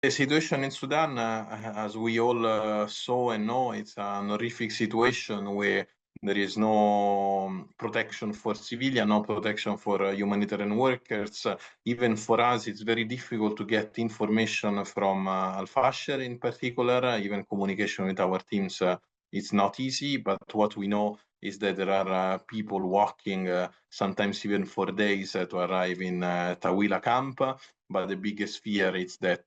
The situation in Sudan, as we all saw and know, it's an horrific situation where there is no protection for civilian, no protection for humanitarian workers. Even for us, it's very difficult to get information from Al-Fasher in particular. Even communication with our teams, it's not easy. But what we know is that there are people walking sometimes even for days to arrive in Tawila camp. But the biggest fear is that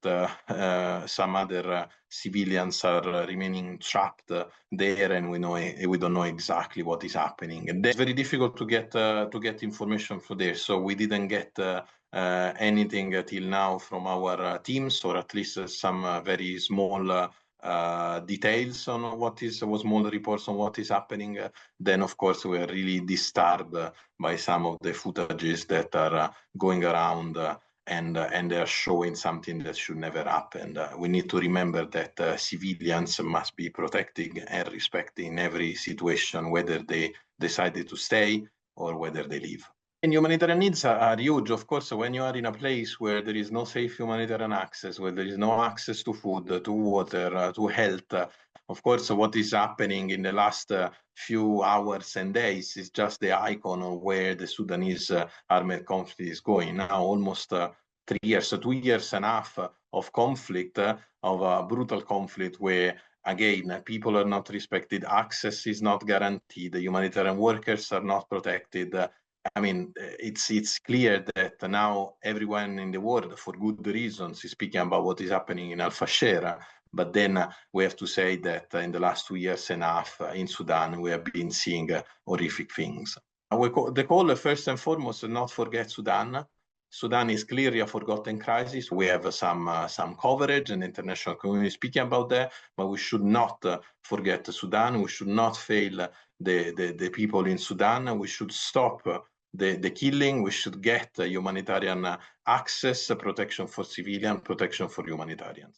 some other civilians are remaining trapped there, and we don't know exactly what is happening. And it's very difficult to get information from there. So we didn't get anything till now from our teams, or at least some very small details on small reports on what is happening. Then, of course, we are really disturbed by some of the footages that are going around. And they are showing something that should never happen. We need to remember that civilians must be protected and respected in every situation, whether they decided to stay or whether they leave. And humanitarian needs are huge. Of course, when you are in a place where there is no safe humanitarian access, where there is no access to food, to water, to health, of course, what is happening in the last few hours and days is just the icon of where the Sudanese armed conflict is going. Now, almost 3 years, 2 years and a half of conflict, of a brutal conflict where, again, people are not respected, access is not guaranteed, the humanitarian workers are not protected. I mean, it's clear that now everyone in the world, for good reasons, is speaking about what is happening in Al-Fasher. But then we have to say that in the last 2 years and a half in Sudan, we have been seeing horrific things. The call, first and foremost, not forget Sudan. Sudan is clearly a forgotten crisis. We have some coverage and international community speaking about that, but we should not forget Sudan. We should not fail the people in Sudan. We should stop the killing. We should get humanitarian access, protection for civilian, protection for humanitarians.